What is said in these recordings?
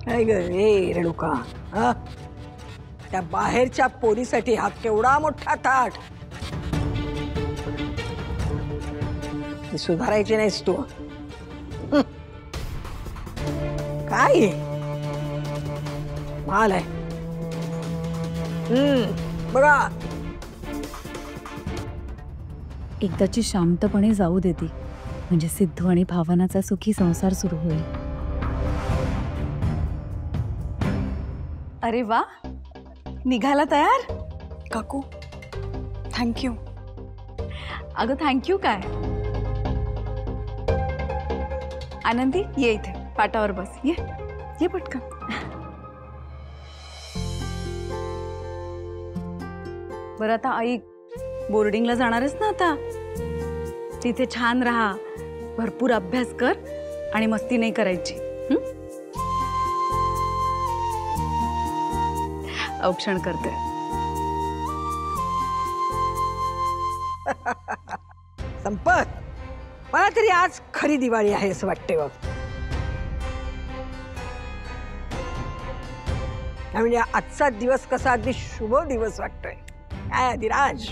काय ग रे रेणुका, हा? त्या बाहेरच्या पोरीसाठी हा केवढा मोठा ताट. ती सुधारायची नाहीस तू. काय माल आहे. बघा, एकदाची शांतपणे जाऊ देती म्हणजे सिद्धू आणि भावनाचा सुखी संसार सुरू होईल. अरे वा, निघाला तयार? काकू थँक्यू. अगं थँक्यू काय, आनंदी ये इथे पाटावर बस. ये ये पटकन. बरं आता ऐक, बोर्डिंगला जाणारच ना आता, तिथे छान राहा, भरपूर अभ्यास कर आणि मस्ती नाही करायची. औक्षण करते. संपत, मला तरी आज खरी दिवाळी आहे असं वाटते बघ. म्हणजे आजचा दिवस कसा अगदी शुभ दिवस वाटतोय. काय अधिराज?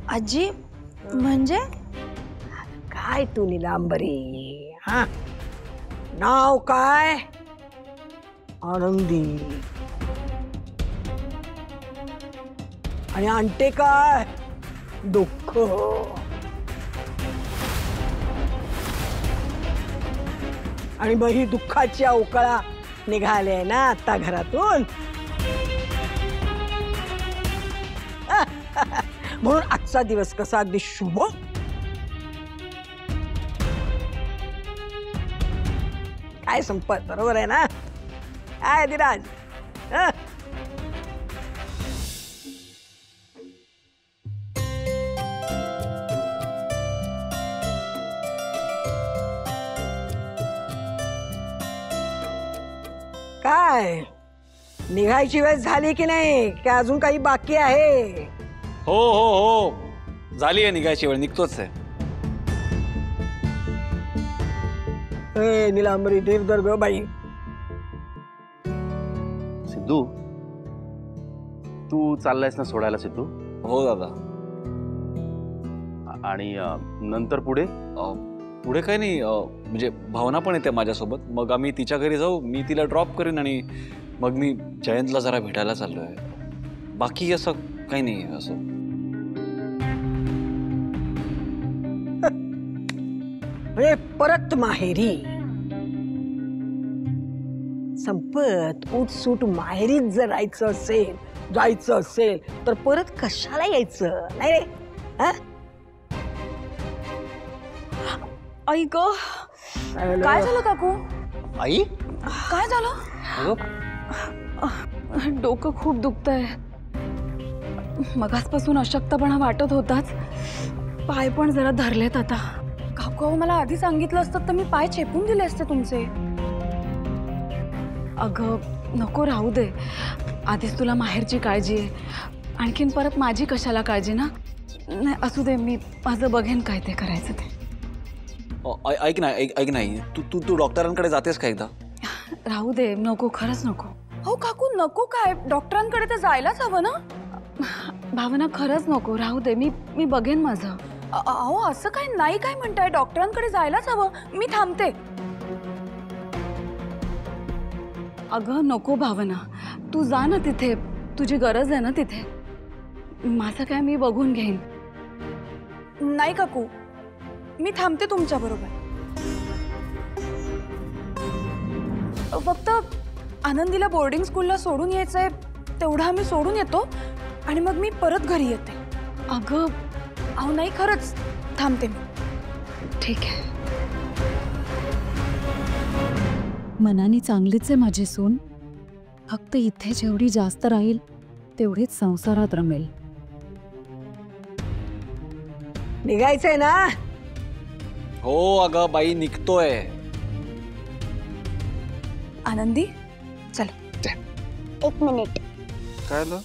आजी म्हणजे काय तू नीलांबरी, हा? नाव काय? आनंदी. आणि आणते काय? दुःख. आणि मग ही दुःखाची अवकळा निघाले ना आता घरातून. म्हणून आजचा दिवस कसा अगदी शुभ. काय संपत, बरोबर आहे ना? काय अधिराज? काय निघायची वेळ झाली की नाही, की अजून काही बाकी आहे? हो हो हो, झाली आहे निघायची वेळ, निघतोच आहे. नीलांबरी धीर धर ग बाई. सिद्धू, तू चाललायस ना सोडायला सिद्धू? हो दादा. आणि नंतर पुढे? पुढे काही नाही, म्हणजे भावना पण येते माझ्यासोबत. मग आम्ही तिच्या घरी जाऊ, मी तिला ड्रॉप करेन आणि मग मी जयंतला जरा भेटायला चाललोय. बाकी असं काही नाही. असं म्हणजे परत माहेरी. संपत, उठसूट माहेरीत जर राहायचं असेल, जायचं असेल तर परत कशाला यायचं नाही रे? आई ग, काय झालं काकू? आई काय झालं? डोकं खूप दुखतंय. मगासपासून अशक्तपणा वाटत होताच, पाय पण जरा धरलेत आता. काकू, मला आधी सांगितलं असतं तर मी पाय चेपून दिले असते तुमचे. अगं नको, राहू दे. आधीच तुला माहेरची काळजी आहे, आणखीन परत माझी कशाला काळजी ना? नाही असू दे, मी माझं बघेन काय ते करायचं ते. ऐक नाही, तू डॉक्टरांकडे जातेस का एकदा? राहू दे, नको, खरंच नको. हो काकू, नको काय, डॉक्टरांकडे तर जायलाच हवं ना. भावना खरंच नको, राहू दे, मी बघेन माझं. अहो असं काय नाही, काय म्हणताय, डॉक्टरांकडे जायलाच हवं, मी थांबते. अगं नको भावना, तू जा ना तिथे, तुझी गरज आहे ना तिथे. माझं काय मी बघून घेईन. नाही काकू, मी थांबते तुमच्या बरोबर. फक्त आनंदीला बोर्डिंग स्कूलला सोडून यायचंय, तेवढं आम्ही सोडून येतो आणि मग मी परत घरी येते. अगं अहो नाही, खरंच थांबते मी. ठीक आहे. मनाने चांगलीच आहे माझी सून, फक्त इथे जेवढी जास्त राहील तेवढीच संसारात रमेल. निघायचंय ना? हो अगं बाई, निघतोय. आनंदी चल. एक मिनिट. काय झालं?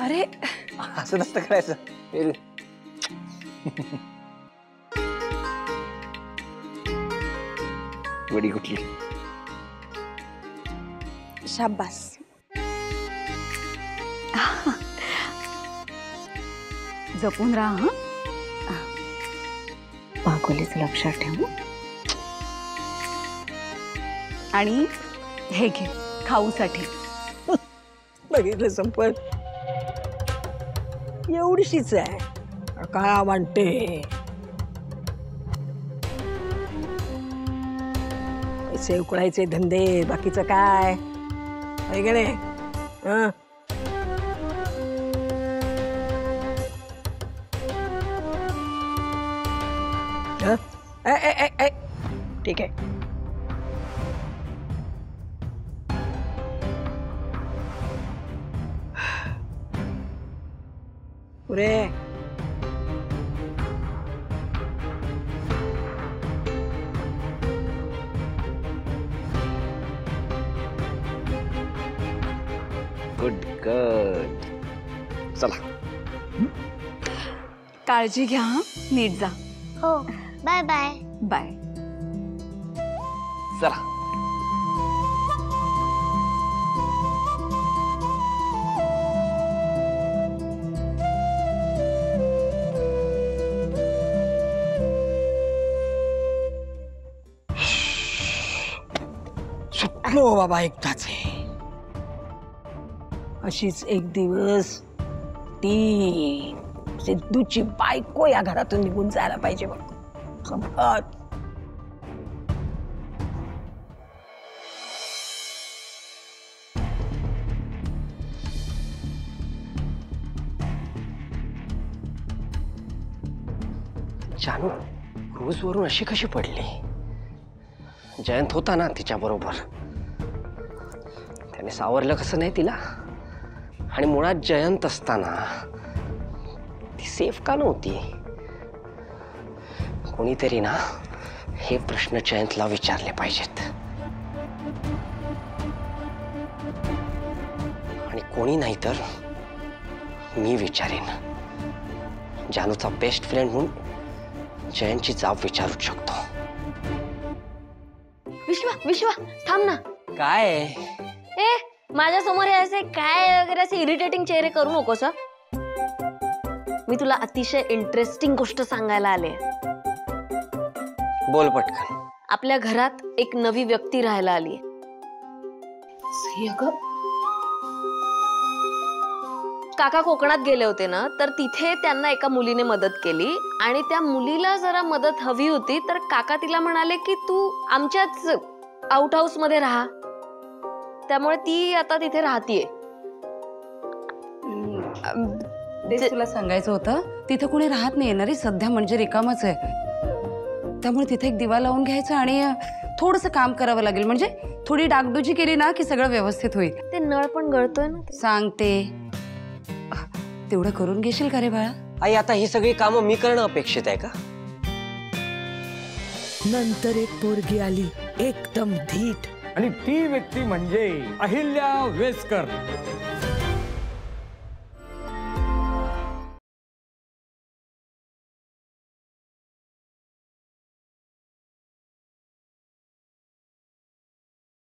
अरे असं नसतं करायचं. आठवणी कुठली? शाबास. जपून राहा हा. भागोलीच लक्षात ठेवू. आणि हे घे खाऊसाठी. बघितलं संपत, एवढीशीच आहे, काय म्हणते. पैसे उकळायचे धंदे, बाकीचं काय आहे का नाही? हं? हं? ए, ठीक आहे. पुरे गुड गुड. चला. काळजी घ्या हा. नीट जा. हो बाय बाय. बाय. चला. सुटलो बाबा एकदाच. अशीच एक दिवस ती सिद्धूची बायको या घरातून निघून जायला पाहिजे बघ. संपत. जानू क्रूजवरून अशी कशी पडली? जयंत होता ना तिच्या बरोबर, त्याने सावरलं कसं नाही तिला? आणि मुळात जयंत असताना ती सेफ का नव्हती? कोणीतरी ना हे प्रश्न जयंतला विचारले पाहिजेत. आणि कोणी नाही तर मी विचारेन. जानूचा बेस्ट फ्रेंड म्हणून जयंतची जाब विचारू शकतो. विश्वा थांब ना. काय? ए माझ्या समोर हे असे काय वगैरे असे इरिटेटिंग चेहरे करू नकोस. मी तुला अतिशय इंटरेस्टिंग गोष्ट सांगायला आले. बोल पटकन. आपल्या घरात एक नवी व्यक्ती राहायला आली. काका कोकणात गेले होते ना, तर तिथे त्यांना एका मुलीने मदत केली आणि त्या मुलीला जरा मदत हवी होती, तर काका तिला म्हणाले की तू आमच्याच आउट हाऊस मध्ये राहा. त्यामुळे ती आता तिथे राहतीये. तेच तुला सांगायचं होतं, तिथे कोणी राहत नाही येणारी सध्या, म्हणजे रिकामच आहे. त्यामुळे तिथे एक दिवा लावून घ्यायचा आणि थोडंसं काम करावं लागेल. म्हणजे थोडी डागडुजी केली ना की सगळं व्यवस्थित होईल. ते नळ पण गळतोय ना. सांगते तेवढं करून घेशील का रे बाळा? आई आता ही सगळी कामं मी करणं अपेक्षित आहे का? नंतर एक पोरगी आली एकदम धीट, आणि ती व्यक्ती म्हणजे अहिल्या वेसकर.